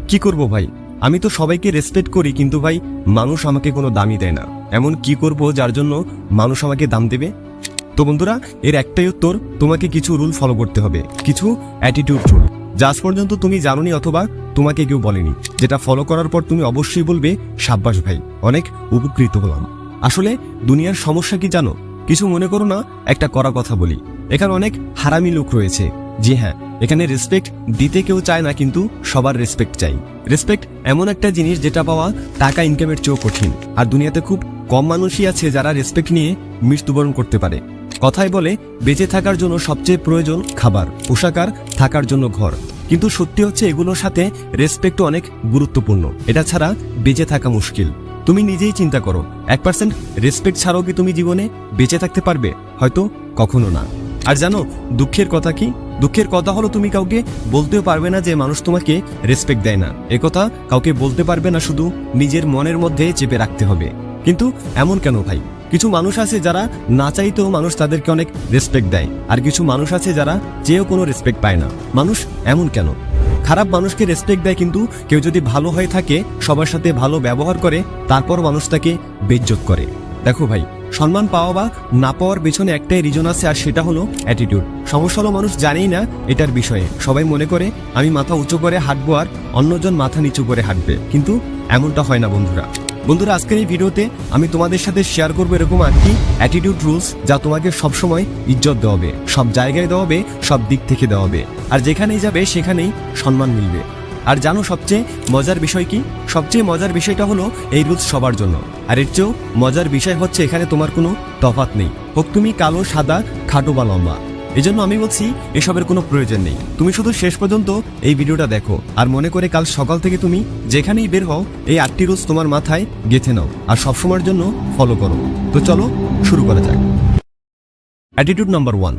কি করব ভাই, আমি তো সবাইকে রেসপেক্ট করি, কিন্তু ভাই মানুষ আমাকে কোনো দামই দেয় না। এমন কি করব যার জন্য মানুষ আমাকে দাম দেবে? তো বন্ধুরা, এর একটাই উত্তর, তোমাকে কিছু রুল ফলো করতে হবে, কিছু অ্যাটিটিউড রুল, যা আজ পর্যন্ত তুমি জানোনি অথবা তোমাকে কেউ বলেনি, যেটা ফলো করার পর তুমি অবশ্যই বলবে সাব্বাস ভাই, অনেক উপকৃত হলাম। আসলে দুনিয়ার সমস্যা কি জানো? কিছু মনে করো না, একটা কড়া কথা বলি, এখানে অনেক হারামি লোক রয়েছে। জি হ্যাঁ, এখানে রেসপেক্ট দিতে কেউ চায় না, কিন্তু সবার রেসপেক্ট চাই। রেসপেক্ট এমন একটা জিনিস যেটা পাওয়া টাকা ইনকামের চেয়েও কঠিন। আর দুনিয়াতে খুব কম মানুষই আছে যারা রেসপেক্ট নিয়ে মৃত্যুবরণ করতে পারে। কথায় বলে, বেঁচে থাকার জন্য সবচেয়ে প্রয়োজন খাবার, পোশাক আর থাকার জন্য ঘর। কিন্তু সত্যি হচ্ছে এগুলোর সাথে রেসপেক্টও অনেক গুরুত্বপূর্ণ। এটা ছাড়া বেঁচে থাকা মুশকিল। তুমি নিজেই চিন্তা করো, 1% রেসপেক্ট ছাড়াও কি তুমি জীবনে বেঁচে থাকতে পারবে? হয়তো কখনো না। আর জানো দুঃখের কথা কি? দুঃখের কথা হলো তুমি কাউকে বলতেও পারবে না যে মানুষ তোমাকে রেসপেক্ট দেয় না। একথা কাউকে বলতে পারবে না, শুধু নিজের মনের মধ্যে চেপে রাখতে হবে। কিন্তু এমন কেন ভাই? কিছু মানুষ আছে যারা না চাইতেও মানুষ তাদেরকে অনেক রেসপেক্ট দেয়, আর কিছু মানুষ আছে যারা চেয়েও কোনো রেসপেক্ট পায় না। মানুষ এমন কেন? খারাপ মানুষকে রেসপেক্ট দেয়, কিন্তু কেউ যদি ভালো হয়ে থাকে, সবার সাথে ভালো ব্যবহার করে, তারপর মানুষ তাকে বেইজ্জত করে। দেখো ভাই, সম্মান পাওয়া বা না পাওয়ার পেছনে একটাই রিজন আছে, আর সেটা হলো অ্যাটিটিউড। সমস্যা হলো মানুষ জানেই না এটার বিষয়ে। সবাই মনে করে আমি মাথা উঁচু করে হাঁটবো আর অন্যজন মাথা নিচু করে হাঁটবে, কিন্তু এমনটা হয় না বন্ধুরা। আজকের এই ভিডিওতে আমি তোমাদের সাথে শেয়ার করবো এরকম 8টি অ্যাটিটিউড রুলস, যা তোমাকে সবসময় ইজ্জত দেওয়া হবে, সব জায়গায় দেওয়া হবে, সব দিক থেকে দেওয়া হবে, আর যেখানেই যাবে সেখানেই সম্মান মিলবে। আর জানো সবচেয়ে মজার বিষয় কি? সবচেয়ে মজার বিষয়টা হলো এই রুলস সবার জন্য। আর এর চেয়েও মজার বিষয় হচ্ছে এখানে তোমার কোনো তফাৎ নেই, হোক তুমি কালো, সাদা, খাটো বা লম্বা। এজন্য আমি বলছি এসবের কোনো প্রয়োজন নেই। তুমি শুধু শেষ পর্যন্ত এই ভিডিওটা দেখো, আর মনে করে কাল সকাল থেকে তুমি যেখানেই বের হও, এই 8টি রুলস তোমার মাথায় গেঁথে নাও আর সবসময়ের জন্য ফলো করো। তো চলো শুরু করা যাক। অ্যাটিটিউড নাম্বার 1,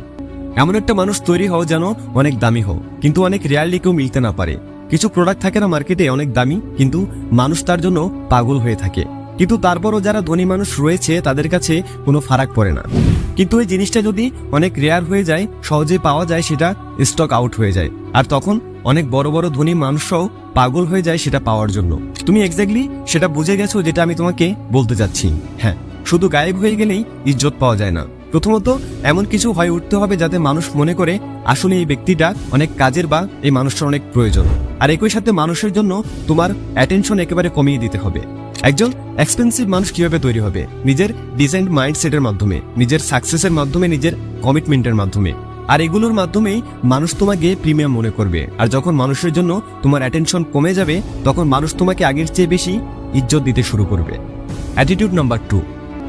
এমন একটা মানুষ তৈরি হও যেন অনেক দামি হও, কিন্তু অনেক রেয়ারলি কেউ মিলতে না পারে। কিছু প্রোডাক্ট থাকে না মার্কেটে অনেক দামি, কিন্তু মানুষ তার জন্য পাগল হয়ে থাকে। কিন্তু তারপরও যারা ধনী মানুষ রয়েছে তাদের কাছে কোনো ফারাক পড়ে না। কিন্তু এই জিনিসটা যদি অনেক রেয়ার হয়ে যায়, সহজে পাওয়া যায়, সেটা স্টক আউট হয়ে যায়, আর তখন অনেক বড় বড় ধনী মানুষরাও পাগল হয়ে যায় সেটা পাওয়ার জন্য। তুমি এক্স্যাক্টলি সেটা বুঝে গেছো যেটা আমি তোমাকে বলতে চাচ্ছি। হ্যাঁ, শুধু গায়েব হয়ে গেলেই ইজ্জত পাওয়া যায় না। প্রথমত এমন কিছু হয়ে উঠতে হবে যাতে মানুষ মনে করে আসলে এই ব্যক্তিটা অনেক কাজের বা এই মানুষটার অনেক প্রয়োজন। আর একই সাথে মানুষের জন্য তোমার অ্যাটেনশন একেবারে কমিয়ে দিতে হবে। একজন এক্সপেন্সিভ মানুষ কিভাবে তৈরি হবে? নিজের ডিজাইন মাইন্ডসেটের মাধ্যমে, নিজের সাকসেসের মাধ্যমে, নিজের কমিটমেন্টের মাধ্যমে। আর এগুলোর মাধ্যমেই মানুষ তোমাকে প্রিমিয়াম মনে করবে। আর যখন মানুষের জন্য তোমার অ্যাটেনশন কমে যাবে, তখন মানুষ তোমাকে আগের চেয়ে বেশি ইজ্জত দিতে শুরু করবে। অ্যাটিটিউড নাম্বার 2,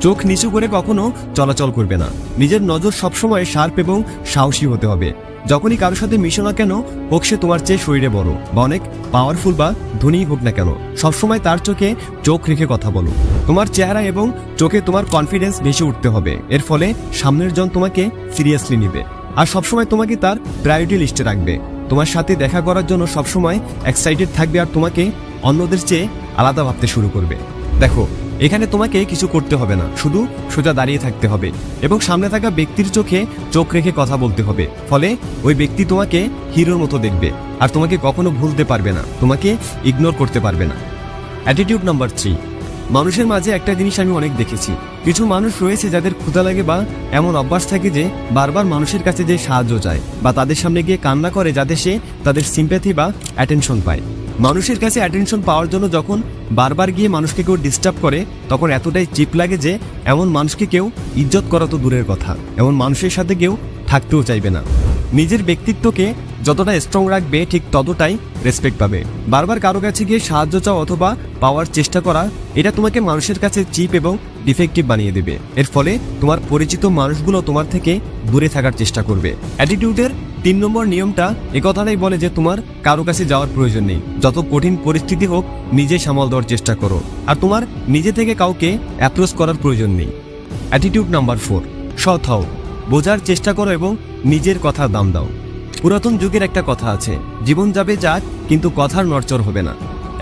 চোখ নিচু করে কখনো চলাচল করবে না। নিজের নজর সবসময় শার্প এবং সাহসী হতে হবে। যখনই কারোর সাথে মিশো না কেন, হোক সে তোমার চেয়ে শরীরে বড় বা অনেক পাওয়ারফুল বা ধনী হোক না কেন, সবসময় তার চোখে চোখ রেখে কথা বলো। তোমার চেহারা এবং চোখে তোমার কনফিডেন্স বেশি উঠতে হবে। এর ফলে সামনের জন তোমাকে সিরিয়াসলি নিবে, আর সবসময় তোমাকে তার প্রায়োরিটি লিস্টে রাখবে। তোমার সাথে দেখা করার জন্য সবসময় এক্সাইটেড থাকবে, আর তোমাকে অন্যদের চেয়ে আলাদা ভাবতে শুরু করবে। দেখো, এখানে তোমাকে কিছু করতে হবে না, শুধু সোজা দাঁড়িয়ে থাকতে হবে এবং সামনে থাকা ব্যক্তির চোখে চোখ রেখে কথা বলতে হবে। ফলে ওই ব্যক্তি তোমাকে হিরোর মতো দেখবে, আর তোমাকে কখনো ভুলতে পারবে না, তোমাকে ইগনোর করতে পারবে না। অ্যাটিটিউড নাম্বার 3, মানুষের মাঝে একটা জিনিস আমি অনেক দেখেছি। কিছু মানুষ রয়েছে যাদের ক্ষুধা লাগে বা এমন অভ্যাস থাকে যে বারবার মানুষের কাছে যে সাহায্য চায় বা তাদের সামনে গিয়ে কান্না করে, যাতে সে তাদের সিম্প্যাথি বা অ্যাটেনশন পায়। মানুষের কাছে অ্যাটেনশন পাওয়ার জন্য যখন বারবার গিয়ে মানুষকে কেউ ডিস্টার্ব করে, তখন এতটাই চিপ লাগে যে এমন মানুষকে কেউ ইজ্জত করা তো দূরের কথা, এমন মানুষের সাথে কেউ থাকতেও চাইবে না। নিজের ব্যক্তিত্বকে যতটা স্ট্রং রাখবে, ঠিক ততটাই রেসপেক্ট পাবে। বারবার কারো কাছে গিয়ে সাহায্য চাও অথবা পাওয়ার চেষ্টা করা, এটা তোমাকে মানুষের কাছে চিপ এবং ডিফেক্টিভ বানিয়ে দেবে। এর ফলে তোমার পরিচিত মানুষগুলো তোমার থেকে দূরে থাকার চেষ্টা করবে। অ্যাটিটিউডের 3 নম্বর নিয়মটা একথাটাই বলে যে তোমার কারো কাছে যাওয়ার প্রয়োজন নেই। যত কঠিন পরিস্থিতি হোক, নিজে সামাল দেওয়ার চেষ্টা করো, আর তোমার নিজে থেকে কাউকে অ্যাপ্রোচ করার প্রয়োজন নেই। অ্যাটিটিউড নাম্বার 4, সৎ হও, বোঝার চেষ্টা করো এবং নিজের কথার দাম দাও। পুরাতন যুগের একটা কথা আছে, জীবন যাবে যাক, কিন্তু কথার নড়চড় হবে না।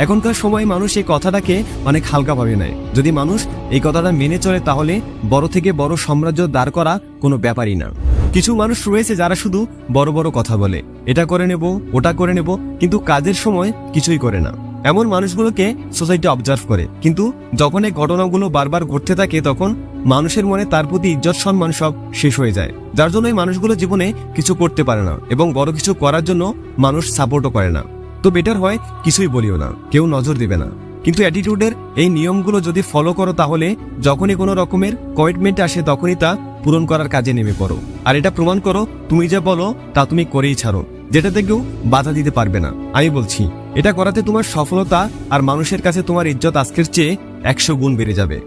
এখনকার সময় মানুষ এই কথাটাকে অনেক হালকাভাবে নেয়। যদি মানুষ এই কথাটা মেনে চলে, তাহলে বড় থেকে বড় সাম্রাজ্য দাঁড় করা কোনো ব্যাপারই না। কিছু মানুষ রয়েছে যারা শুধু বড় বড় কথা বলে, এটা করে নেব, ওটা করে নেব, কিন্তু কাজের সময় কিছুই করে না। এমন মানুষগুলোকে সোসাইটি অবজার্ভ করে, কিন্তু যখন এই ঘটনাগুলো বারবার ঘটতে থাকে তখন মানুষের মনে তার প্রতি ইজ্জত সম্মান সব শেষ হয়ে যায়, যার জন্য এই মানুষগুলো জীবনে কিছু করতে পারে না এবং বড় কিছু করার জন্য মানুষ সাপোর্টও করে না। তো বেটার হয় কিছুই বলিও না, কেউ নজর দিবে না। কিন্তু অ্যাটিটিউডের এই নিয়মগুলো যদি ফলো করো তাহলে যখনই কোনো রকমের কমিটমেন্ট আসে তখনই তা পূরণ করার কাজে নেমে পড়ো। আর এটা প্রমাণ করো তুমি যা বলো তা তুমি করেই ছাড়ো, যেটাতে কেউ বাধা দিতে পারবে না। আমি বলছি এটা করাতে তোমার সফলতা আর মানুষের কাছে তোমার ইজ্জত আজকের চেয়ে 100 গুণ বেড়ে যাবে।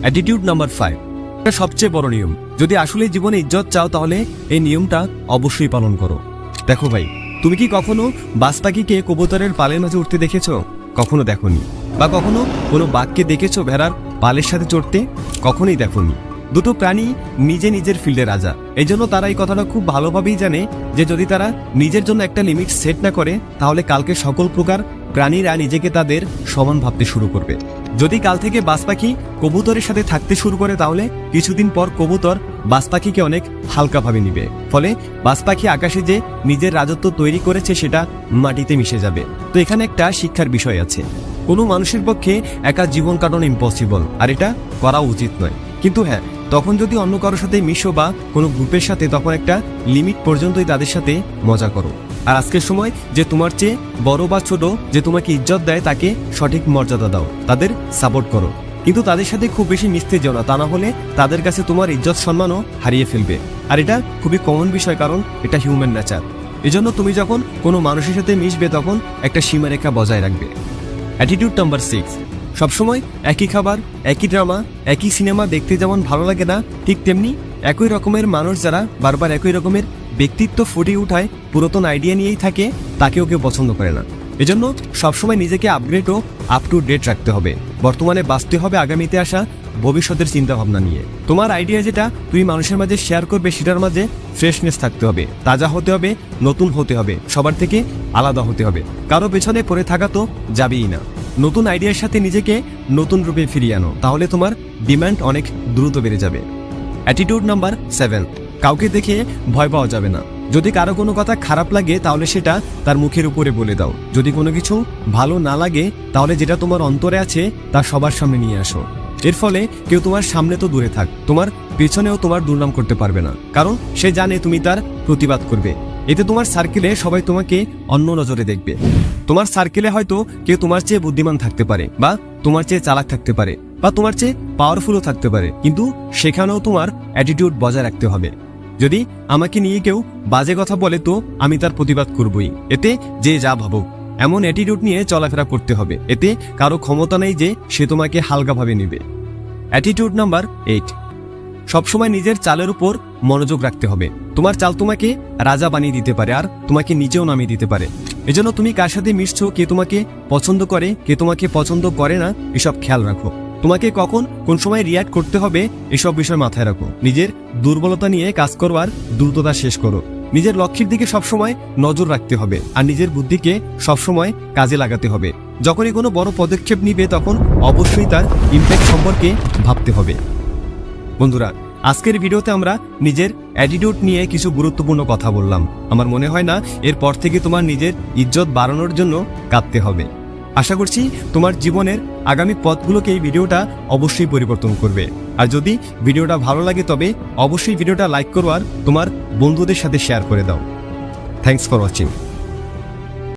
অ্যাটিটিউড নাম্বার 5, এটা সবচেয়ে বড় নিয়ম। যদি আসলে জীবনে ইজ্জত চাও তাহলে এই নিয়মটা অবশ্যই পালন করো। দেখো ভাই, তুমি কি কখনো বাজ পাখিকে কবুতরের পালের মাঝে উঠতে দেখেছো? কখনো দেখোনি। বা কখনো কোনো বাঘকে দেখেছো ভেড়ার পালের সাথে চড়তে? কখনোই দেখোনি। দুটো প্রাণী নিজে নিজের ফিল্ডে রাজা, এই জন্য তারা এই কথাটা খুব ভালোভাবেই জানে যে যদি তারা নিজের জন্য একটা লিমিট সেট না করে তাহলে কালকে সকল প্রকার প্রাণীরা নিজেকে তাদের সমান ভাবতে শুরু করবে। যদি কাল থেকে বাজ পাখি কবুতরের সাথে থাকতে শুরু করে তাহলে কিছুদিন পর কবুতর বাজ পাখিকে অনেক হালকাভাবে নিবে, ফলে বাজ পাখি আকাশে যে নিজের রাজত্ব তৈরি করেছে সেটা মাটিতে মিশে যাবে। তো এখানে একটা শিক্ষার বিষয় আছে, কোনো মানুষের পক্ষে একা জীবন কাটানো ইম্পসিবল, আর এটা করা উচিত নয়। কিন্তু হ্যাঁ, তখন যদি অন্য কারোর সাথে মিশো বা কোনো গ্রুপের সাথে তখন একটা লিমিট পর্যন্তই তাদের সাথে মজা করো। আর আজকের সময় যে তোমার চেয়ে বড় বা ছোট যে তোমাকে ইজ্জত দেয় তাকে সঠিক মর্যাদা দাও, তাদের সাপোর্ট করো, কিন্তু তাদের সাথে খুব বেশি মিশতে যেও না, তা না হলে তাদের কাছে তোমার ইজ্জত সম্মানও হারিয়ে ফেলবে। আর এটা খুবই কমন বিষয়, কারণ এটা হিউম্যান নেচার। এজন্য তুমি যখন কোনো মানুষের সাথে মিশবে তখন একটা সীমারেখা বজায় রাখবে। অ্যাটিটিউড নাম্বার 6, সবসময় একই খাবার, একই ড্রামা, একই সিনেমা দেখতে যেমন ভালো লাগে না, ঠিক তেমনি একই রকমের মানুষ যারা বারবার একই রকমের ব্যক্তিত্ব ফুটিয়ে উঠায়, পুরাতন আইডিয়া নিয়েই থাকে, তাকেও কেউ পছন্দ করে না। এজন্য সবসময় নিজেকে আপগ্রেড ও আপ টু ডেট রাখতে হবে। বর্তমানে বাঁচতে হবে আগামীতে আসা ভবিষ্যতের চিন্তা ভাবনা নিয়ে। তোমার আইডিয়া যেটা তুমি মানুষের মাঝে শেয়ার করবে সেটার মাঝে ফ্রেশনেস থাকতে হবে, তাজা হতে হবে, নতুন হতে হবে, সবার থেকে আলাদা হতে হবে। কারো পেছনে পড়ে থাকা তো যাবেই না। নতুন আইডিয়ার সাথে নিজেকে নতুন রূপে ফিরিয়ে আনো, তাহলে তোমার ডিমান্ড অনেক দ্রুত বেড়ে যাবে। অ্যাটিটিউড নাম্বার 7, কাউকে দেখে ভয় পাওয়া যাবে না। যদি কারো কোনো কথা খারাপ লাগে তাহলে সেটা তার মুখের উপরে বলে দাও। যদি কোনো কিছু ভালো না লাগে তাহলে যেটা তোমার অন্তরে আছে তা সবার সামনে নিয়ে আসো। এর ফলে কেউ তোমার সামনে তো দূরে থাক, তোমার পেছনেও তোমার দুর্নাম করতে পারবে না, কারণ সে জানে তুমি তার প্রতিবাদ করবে। এতে তোমার সার্কেলে সবাই তোমাকে অন্য নজরে দেখবে। তোমার সার্কেলে হয়তো কেউ তোমার চেয়ে বুদ্ধিমান থাকতে পারে, বা তোমার চেয়ে চালাক থাকতে পারে, বা তোমার চেয়ে পাওয়ারফুলও থাকতে পারে, কিন্তু সেখানেও তোমার অ্যাটিটিউড বজায় রাখতে হবে। যদি আমাকে নিয়ে কেউ বাজে কথা বলে তো আমি তার প্রতিবাদ করবই, এতে যে যা ভাবুক। এমন অ্যাটিটিউড নিয়ে চলাফেরা করতে হবে, এতে কারো ক্ষমতা নেই যে সে তোমাকে হালকাভাবে নেবে। অ্যাটিটিউড নাম্বার 8, সবসময় নিজের চালের উপর মনোযোগ রাখতে হবে। তোমার চাল তোমাকে রাজা বানিয়ে দিতে পারে, আর তোমাকে নিচেও নামিয়ে দিতে পারে। এজন্য তুমি কার সাথে মিশছো, কে তোমাকে পছন্দ করে, কে তোমাকে পছন্দ করে না, এসব খেয়াল রাখো। তোমাকে কখন কোন সময় রিয়্যাক্ট করতে হবে এসব বিষয় মাথায় রাখো। নিজের দুর্বলতা নিয়ে কাজ করো আর দ্রুততা শেষ করো। নিজের লক্ষ্যের দিকে সবসময় নজর রাখতে হবে আর নিজের বুদ্ধিকে সবসময় কাজে লাগাতে হবে। যখনই কোনো বড় পদক্ষেপ নিবে তখন অবশ্যই তার ইমপ্যাক্ট সম্পর্কে ভাবতে হবে। বন্ধুরা, আজকের ভিডিওতে আমরা নিজের অ্যাটিটিউড নিয়ে কিছু গুরুত্বপূর্ণ কথা বললাম। আমার মনে হয় না এরপর থেকে তোমার নিজের ইজ্জত বাড়ানোর জন্য কাঁদতে হবে। আশা করছি তোমার জীবনের আগামী পথগুলোকে এই ভিডিওটা অবশ্যই পরিবর্তন করবে। আর যদি ভিডিওটা ভালো লাগে তবে অবশ্যই ভিডিওটা লাইক করো আর তোমার বন্ধুদের সাথে শেয়ার করে দাও। Thanks for watching.